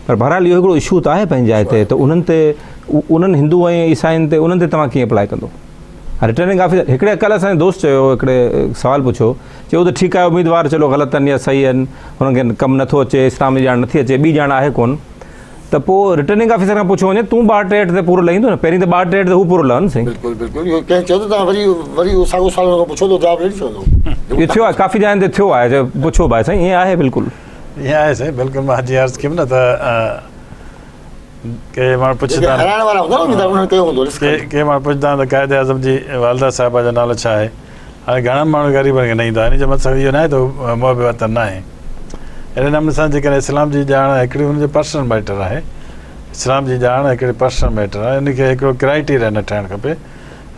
पर बहरहाल इहो हिकिड़ो इशू त आहे पंहिंजी जाइ ते त उन्हनि ते उन्हनि हिंदू ऐं ईसाइनि ते उन्हनि ते तव्हां कीअं अप्लाई कंदो रिटर्निंग ऑफिसर हिकिड़े कल्ह असांजे दोस्त चयो हिकिड़े सवालु पुछियो चयो त ठीकु आहे उम्मीदवार चलो ग़लति आहिनि या सही आहिनि हुननि खे कमु नथो अचे इस्लाम जी ॼाण नथी अचे ॿी ॼाण आहे कोन त पोइ रिटर्निंग ऑफिसर खां पुछियो वञे तूं 62 ते पूरो लहींदो न पहिरीं त 62 ते हू पूरो लहनि साईं बिल्कुलु बिल्कुलु इहो कंहिं चयो त तव्हां वरी साॻियो सुवाल खां पुछो त जवाबु ॾेई सघंदो इहो थियो आहे काफ़ी जॻहियुनि ते थियो आहे पुछो भाई साईं ईअं आहे बिल्कुलु ईअं आहे साईं बिल्कुलु मां जीअं अर्ज़ु कयुमि न त के माण्हू पुछंदा के माण्हू पुछंदा आहिनि त क़ाइद आज़म जी वालदा साहिबा जो नालो छा आहे हाणे घणनि माण्हू ग़रीबनि खे न ईंदो आहे हिन जो मतिलबु इहो न आहे त मुहब वतन न आहे अहिड़े नमूने सां जेकॾहिं इस्लाम जी ॼाण हिकिड़ी हुनजो पर्सनल मैटर आहे इस्लाम जी ॼाण हिकिड़ी पर्सनल मैटर आहे इनखे हिकिड़ो क्राइटेरिया न ठाहिणु खपे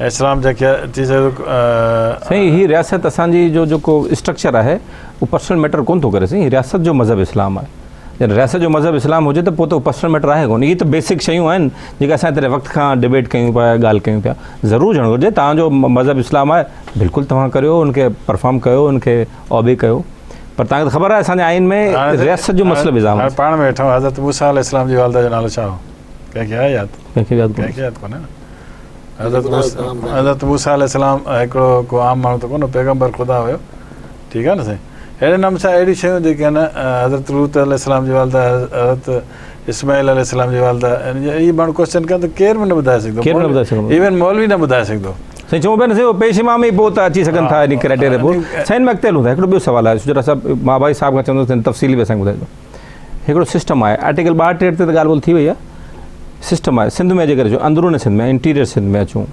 ऐं इस्लाम जेके थी सघे साईं हीअ रियासत असांजी जो जेको स्ट्रक्चर आहे उहो पर्सनल मैटर कोन थो करे साईं रियासत जो मज़हब इस्लाम आहे जॾहिं रियासत जो मज़हब इस्लाम हुजे त पोइ त पर्सनल मैटर आहे कोन इहे त बेसिक शयूं आहिनि जेके असां हेतिरे वक़्त खां डिबेट कयूं पिया ॻाल्हि कयूं पिया ज़रूरु ॼणो घुरिजे तव्हांजो मज़हब इस्लाम आहे बिल्कुलु तव्हां करियो हुनखे परफॉर्म कयो हुनखे ऑबे कयो पर तव्हांखे ख़बर आहे असांजे आइन में रियासत जो मसइलो निज़ाम आहे पाण में वेठो हज़रत मूसा अलैहिस्सलाम जी वालदा जो नालो छा हो कंहिंखे आहे यादि कंहिंखे यादि कोन्हे न हज़रत मूसा अलैहिस्सलाम हिकिड़ो को आम माण्हू त कोन पैगम्बर ख़ुदा हुयो ठीकु आहे न साईं अहिड़े नमूने सां अहिड़ी शयूं जेके आहिनि हज़रत लूत अलैहिस्सलाम जी वालदा हज़रत इस्माइल अलैहिस्सलाम जी वालदा इहे माण्हू क्वेश्चन कनि त केरु बि न ॿुधाए सघंदो इवन मौलवी न ॿुधाए सघंदो साईं चऊं पिया न साईं पेशमा में पोइ त अची सघनि था इन क्राइटेरिया पोइ साईं में अॻिते हलूं था हिकिड़ो ॿियो सुवालु आहे शुजरा साहिबु मां भाई साहिब खां चवंदुसि तफ़सीली बि असांखे ॿुधाइजो हिकिड़ो सिस्टम आहे आर्टिकल 62 ते त ॻाल्हि ॿोल थी वई आहे सिस्टम आहे सिंध में जेकर अचूं अंदरूनी सिंध में इंटीरियर सिंध में अचूं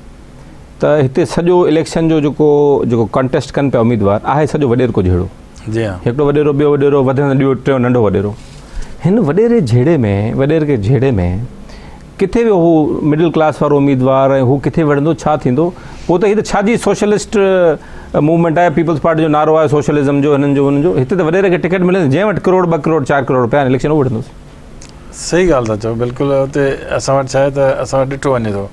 त हिते सॼो इलेक्शन जो जेको कंटेस्ट कनि पिया उम्मीदवार आहे सॼो वॾेरो जहिड़ो जी हा हिकिड़ो वॾेरो ॿियो वॾेरो वधंदो ॿियो टियों नंढो वॾेरो हिन वॾेरे झेड़े में किथे बि हू मिडिल क्लास वारो उम्मीदवार ऐं हू किथे विढ़ंदो छा थींदो पोइ त हीअ त छा जी सोशलिस्ट मूवमेंट आहे पीपल्स पार्टी जो नारो आहे सोशलिज़म जो हिननि जो हुननि जो हिते त वॾेरे खे टिकट मिले जंहिं वटि करोड़ 2 करोड़ 4 करोड़ रुपया इलेक्शन उहो विढ़ंदोसि सही ॻाल्हि था चओ बिल्कुलु हुते असां वटि छा आहे त असां वटि ॾिठो वञे थो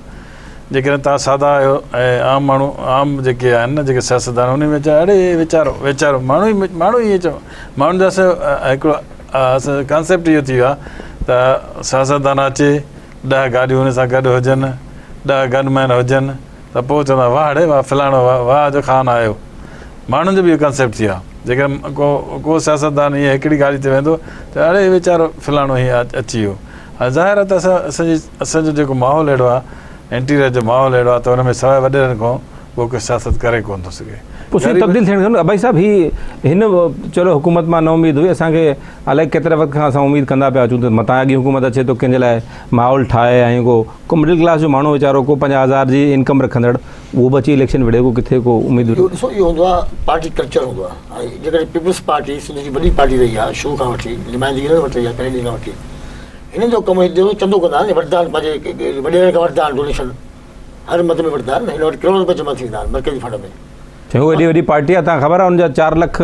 जेकॾहिं तव्हां सादा आहियो ऐं आम माण्हू आम जेके आहिनि न जेके सियासतदान उन में चयो अड़े वीचारो माण्हू ईअं चओ माण्हुनि जा हिकिड़ो कॉन्सेप्ट इहो थी वियो आहे त सियासतदान अचे 10 गाॾियूं हुन सां गॾु हुजनि 10 गनमैन हुजनि त पोइ चवंदा वाह अड़े वाह फलाणो वाह जो ख़ान आयो माण्हुनि जो बि इहो कॉन्सेप्ट थी वियो आहे जेकॾहिं को सियासतदान ईअं हिकिड़ी गाॾी ते वेंदो त अड़े वीचारो फलाणो हीअं अची वियो ज़ाहिर आहे त असांजो जेको माहौल अहिड़ो आहे इंटीरियर जो माहौल अहिड़ो आहे त हुन में सवाइ वॾेरनि खां उहो कोई सियासत करे कोन थो सघे पोइ तब्दील थियणु खपे अबाई साहिबु हिन चलो हुकूमत मां न उमेद हुई असांखे अलाए केतिरे वक़्त खां असां उमेद कंदा पिया अचूं त मथां अॻी हुकूमत अचे थो कंहिंजे लाइ माहौल ठाहे ऐं को मिडिल क्लास जो माण्हू वीचारो को 50,000 जी इनकम रखंदड़ उहो बि अची इलेक्शन विढ़े को किथे को उमेद ॾिसो इहो हूंदो आहे पार्टी कल्चर हूंदो आहे ऐं जेकॾहिं पीपल्स पार्टी सिंध जी वॾी पार्टी रही आहे शुरू खां वठी नुमाइंदगी न वठी रही आहे कॾहिं खां वठी हिननि जो कमु चंदो कंदा आहिनि वठंदा आहिनि पंहिंजे वॾेरनि खां वठंदा आहिनि डोनेशन हर मत में वठंदा आहिनि हिन वटि करोड़ रुपया जमा थी वेंदा आहिनि मर्कज़ी फंड में चङो एॾी वॾी पार्टी आहे तव्हांखे ख़बर आहे हुनजा 4 लख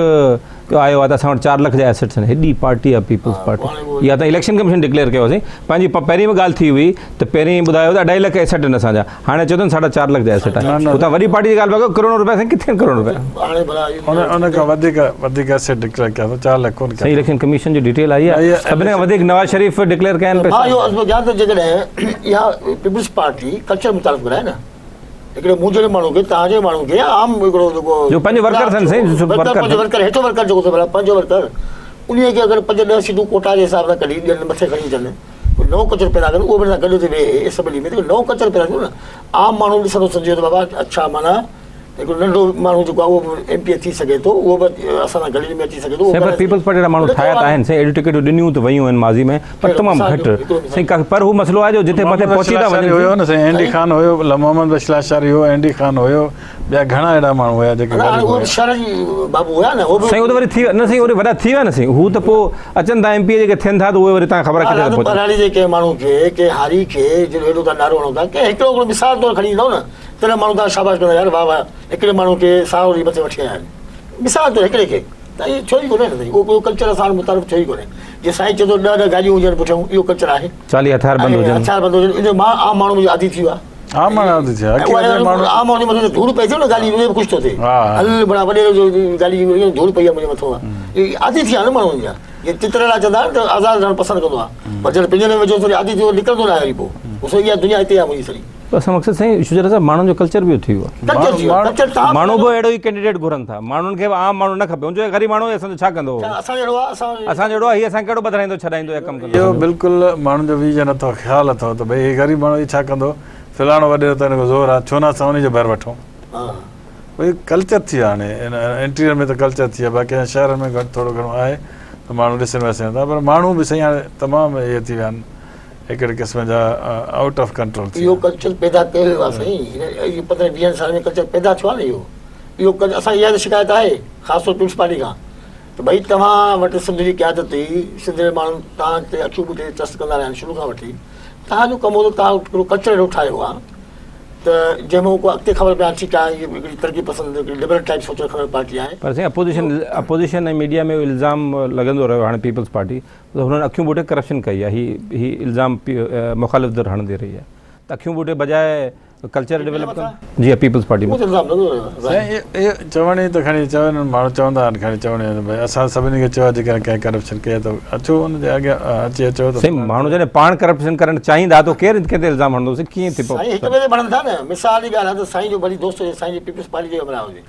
आयो आहे त असां वटि 4 लख जा एसेट्स आहिनि हेॾी पार्टी आहे पीपल्स पार्टी इहा त इलेक्शन कमीशन डिक्लेयर कयोसीं पंहिंजी पहिरीं बि ॻाल्हि थी हुई त पहिरीं ॿुधायो त 2.5 लख एसेट आहिनि असांजा हाणे चओ था 4.5 लख जा एसेट आहिनि तव्हां वॾी पार्टी जी ॻाल्हि पिया कयो करोड़ रुपया साईं किथे करोड़ रुपया उन खां वधीक एसेट डिक्लेयर कया अथऊं 4 लख कोन साईं इलेक्शन कमीशन जी डिटेल आई आहे सभिनी खां वधीक नवाज़ शरीफ़ डिक्लेयर कया आहिनि हा इहो जेकॾहिं इहा पीपल्स पार्टी कल्चर मुताबिक़ घुराए न हिकिड़े मुंहिंजे माण्हू खे तव्हांजे माण्हू खे आम हिकिड़ो जेको पंहिंजे वर्कर अथनि साईं वर्कर हेठो वर्कर जेको थो पंहिंजो वर्कर उन खे अगरि 5-10 सीटूं कोटा जे हिसाब सां कढी ॾियनि मथे खणी अचनि नओं कचरो पैदा कनि उहो बि गॾु थी वेहे असेंबली में नओं कचरो पैदा कयो न आम माण्हू ॾिसंदो सम्झे थो बाबा अच्छा माना हिकिड़ो नंढो माण्हू जेको आहे उहो MP थी सघे थो उहो बि असां सां गली में अची सघे थो पीपल्स पार्टी जा माण्हू ठाहिया त आहिनि साईं एडुकेटिव ॾिनियूं त वयूं आहिनि माज़ी में पर तमामु घटि साईं पर हू मसइलो आहे जो जिथे मथे पहुची था वञनि हुयो न साईं एंडी खान हुयो मोहम्मद बशीर लाशारी हुयो एंडी खान हुयो ॿिया घणा अहिड़ा माण्हू हुया जेके बाबू हुया न साईं उहो त वरी थी विया न साईं वरी वॾा थी विया न साईं हू त पोइ अचनि था MP जेके थियनि था त उहे वरी तव्हां ख़बर किथे पराड़ी जे कंहिं माण्हू खे के हारी खे जो हेॾो था नारो हणो था के हिकिड़ो मिसाल तौरु खणी ईंदव न तॾहिं माण्हू तव्हां शाबाश कंदा यार वाह वाह हिकिड़े माण्हू खे साहु वरी मथे वठी आया आहिनि मिसाल तौरु हिकिड़े खे त इहो छो ई कोन्हे न साईं उहो कल्चर असां मुताबिक़ छो ई कोन्हे जीअं साईं चए थो 10 गाॾियूं हुजनि पुठियां इहो कल्चर आहे 40 हथियार बंदि हुजनि इन मां आम माण्हू मुंहिंजो आदी थी वियो आहे आम माण्हू मथां धूड़ पई थिए न गाॾी उन में ख़ुशि थो थिए हल बड़ा वॾे गाॾी धूड़ पई आहे मुंहिंजे मथां आहे आदी थी आहे न माण्हुनि जा जीअं चित्रला चवंदा आहिनि त आज़ादु रहणु पसंदि कंदो आहे पर जॾहिं पिंजरे में वेझो थोरी आदी थी निकिरंदो न आहे वरी पोइ इहा दुनिया हिते आहे मुंहिंजी सॼी असां मक़सदु साईं शुजरा साहिबु माण्हुनि जो कल्चर बि थी वियो आहे माण्हू बि अहिड़ो ई कैंडिडेट घुरनि था माण्हुनि खे आम माण्हू न खपे हुनजो ग़रीब माण्हू असांजो छा कंदो असां जहिड़ो आहे हीअ असां कहिड़ो बदिलाईंदो छॾाईंदो या कमु कंदो इहो बिल्कुलु माण्हुनि जो विजन अथव ख़्यालु अथव त भई ग़रीब माण्हू छा कंदो फलाणो वॾेरो त हिन खां ज़ोर आहे छो न असां उन जो ॿाहिरि वठूं भई कल्चर थी वियो हाणे इंटीरियर में त कल्चर थी वियो बाक़ी शहरनि में घटि थोरो घणो आहे त माण्हू ॾिसनि वसनि था पर माण्हू बि साईं हाणे तमामु इहे थी विया आहिनि हिकिड़े क़िस्म जा आउट ऑफ कंट्रोल इहो कल्चर पैदा कयो वियो आहे साईं 15-20 साल में कल्चर पैदा थियो आहे न इहो असांजी इहा शिकायत आहे ख़ासि तौरु पीपल्स पार्टी खां त भई तव्हां वटि सिंध जी क़यादत हुई सिंध जे माण्हू तव्हां ते अखियूं ॿुटे ट्रस्ट कंदा रहिया आहिनि शुरू खां वठी तव्हांजो कमु हो त तव्हां हिकिड़ो कल्चर अहिड़ो ठाहियो आहे त जंहिंमें को अॻिते ख़बर पए ठीकु आहे इहा हिकिड़ी तरक़ी पसंदि हिकिड़ी लिबरल टाइप सोचण ख़बर पार्टी आहे पर साईं अपोजिशन ऐं मीडिया में इल्ज़ाम लॻंदो रहियो हाणे पीपल्स पार्टी त हुननि अखियूं ॿूटे करप्शन कई आहे ही इल्ज़ाम मुख़ालिफ़ दर हणंदी रही आहे त अखियूं ॿूटे बजाए कल्चर डेवलप कनि जी पीपल्स पार्टी में इहो चवण ई त खणी चवनि माण्हू चवंदा आहिनि खणी चवण भई असां सभिनी खे चयो आहे जेकॾहिं कंहिं करप्शन कई त अचो हुनजे अॻियां अची अचो त माण्हू जॾहिं पाण करप्शन करणु चाहींदा त केरु कंहिं ते इल्ज़ाम हणंदोसीं कीअं थी पोइ हिक ॿिए ते भणनि था न मिसाल जी ॻाल्हि आहे त साईं जो वरी दोस्त हुजे साईं जी पीपल्स पार्टी जो अमरा हुजे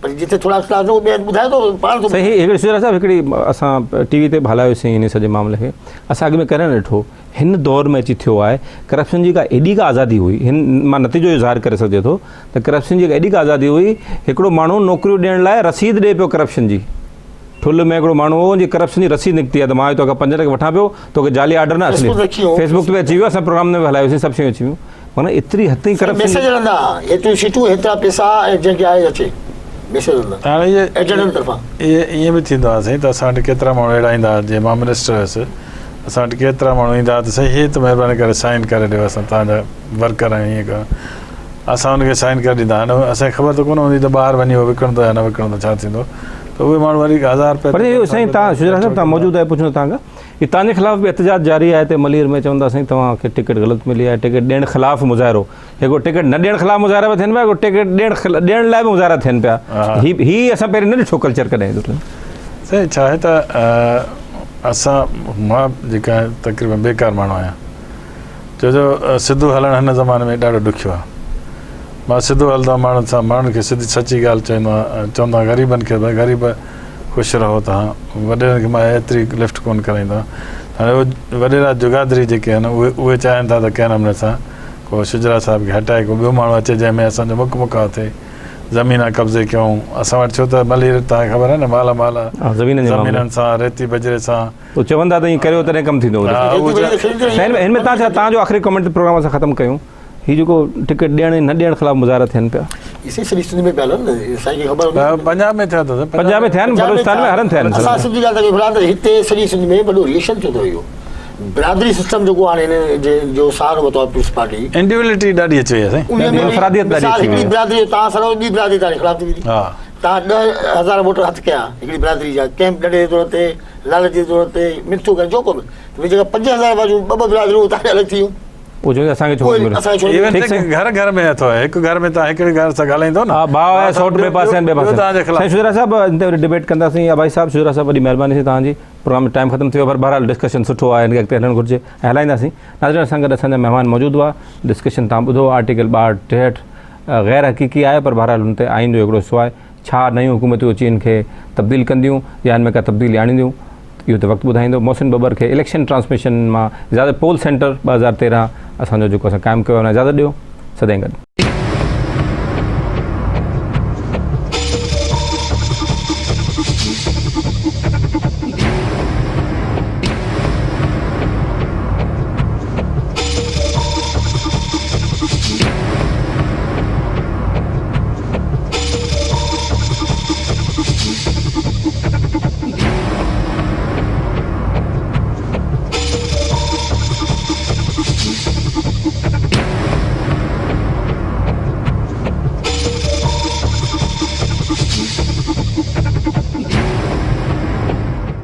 पर जिथे थोरा ख़िलाफ़ ॿुधाए थो पाण सही हिकिड़ी शुजरा साहिबु हिकिड़ी असां TV ते बि हलायोसीं हिन सॼे मामले खे असां अॻु में करे न ॾिठो हिन दौर में अची थियो आहे करप्शन जी का एॾी का आज़ादी हुई हिन मां नतीजो इहो ज़ाहिर करे सघे थो त करप्शन जी एॾी का आज़ादी हुई हिकिड़ो माण्हू नौकरियूं ॾियण लाइ रसीद ॾिए पियो करप्शन जी ठुल में हिकिड़ो माण्हू हो जी करप्शन जी रसीद निकिती आहे त मां तोखे 5 लख वठां पियो तोखे जाली ऑर्डर न असली फेसबुक ते अची वियो असां प्रोग्राम में बि हलायोसीं सभु शयूं अची वियूं माना एतिरी हद ताईं करप्शन एतिरियूं सीटूं हेतिरा पैसा जंहिंखे आहे अचे हाणे ईअं बि थींदो आहे साईं त असां वटि केतिरा माण्हू अहिड़ा ईंदा जीअं मां मिनिस्टर हुयुसि असां वटि केतिरा माण्हू ईंदा त साईं हीअ त महिरबानी करे साइन करे ॾियो असां तव्हांजा वर्कर आहियूं हीअं कयो असां हुनखे साइन करे ॾींदा आहिनि असांखे ख़बर त कोन हूंदी त ॿाहिरि वञी उहो विकिणंदो या न विकिणंदो छा थींदो त उहे माण्हू वरी 1000 रुपया पर इहो साईं तव्हां शुजरा साहिबु तव्हां मौजूदु आहे पुछो तव्हांखां ये तव्हांजे ख़िलाफ़ बि एहतजाज जारी आहे हिते मलीर में चवंदा साईं तव्हांखे टिकट ग़लति मिली आहे टिकट ॾियण ख़िलाफ़ु मुज़ाहिरो हिकिड़ो टिकट न ॾियण ख़िलाफ़ु मुज़ाहिरा पिया थियनि पिया हिकिड़ो टिकट ॾियण लाइ बि मुज़ाहिरा थियनि पिया ही असां पहिरीं न ॾिठो कल्चर कॾहिं साईं छा आहे त असां मां जेका तक़रीबन बेकार माण्हू आहियां छो जो सिधो हलणु हिन ज़माने में ॾाढो ॾुखियो आहे मां सिधो हलंदो आहियां माण्हुनि सां माण्हुनि खे सिधी सची ॻाल्हि चवंदो आहियां ग़रीबनि खे भई ग़रीब ख़ुशि रहो तव्हां वॾेरनि खे मां एतिरी लिफ्ट कोन कराईंदो आहियां हाणे उहे वॾेरा जुगादरी जेके आहिनि उहे चाहिनि था त कंहिं नमूने सां को शुजरा साहिब खे हटाए को ॿियो माण्हू अचे जंहिंमें असांजो मुक मुकाउ थिए ज़मीन कब्ज़े कयूं असां वटि छो त मलीर तव्हांखे ख़बर आहे न माल ज़मीननि सां रेती बजरे सां पोइ चवंदा त ईअं करियो तॾहिं कमु थींदो हिन में तव्हां छा तव्हांजो आख़िरी कमेंट प्रोग्राम असां ख़तमु कयूं हीउ जेको टिकट ॾियण न ॾियण ख़िलाफ़ु मुज़ाहिरा थियनि पिया पंजाब में थिया अथव पंजाब में थिया आहिनि बलोचिस्तान में हरनि थिया असां सिंधी ॻाल्हि था कयूं हिते सॼी सिंध में वॾो रिएक्शन थियो अथव इहो बिरादरी सिस्टम जेको हाणे हिन जो सहारो वरितो आहे पीपल्स पार्टी इंडिविजुअलिटी ॾाढी अची वई आहे हिकिड़ी बिरादरी तव्हां सरो ॿी बिरादरी तव्हांजे ख़िलाफ़ थी वेंदी तव्हां 10,000 वोट हथु कया हिकिड़ी बिरादरी जा कैंप ॾंडे जे तौर ते लालच जे तौर ते मिठो कनि जो को बि जेका 5,000 वारियूं ॿ बिरादरियूं तव्हांखे अलॻि थी वियूं घर घर में अथव हिकु घर में तव्हां हिकिड़े घर सां ॻाल्हाईंदो न शुजरा साहिबु डिबेट कंदासीं या भाई साहिबु शुजरा साहिबु वॾी महिरबानी थी तव्हांजी प्रोग्राम में टाइम ख़तमु थियो पर बहरहाल डिस्कशन सुठो आहे हिन खे अॻिते हलणु घुरिजे ऐं हलाईंदासीं नाज़रीन सां गॾु असांजा महिमान मौजूदु हुआ डिस्कशन तव्हां ॿुधो आर्टिकल 6263 ग़ैर हक़ीक़ी आहे पर बहरहाल हुन ते आइन जो हिकिड़ो हिसो आहे छा नयूं हुकूमतूं अची हिन खे तब्दील कंदियूं या हिन में का तब्दीली आणींदियूं इहो त वक़्तु ॿुधाईंदो मोहसिन बबर खे इलेक्शन ट्रांसमिशन मां इजाज़त पोल सेंटर 2013 असांजो जेको असां क़ाइमु कयो आहे इजाज़त ॾियो सदाईं गॾु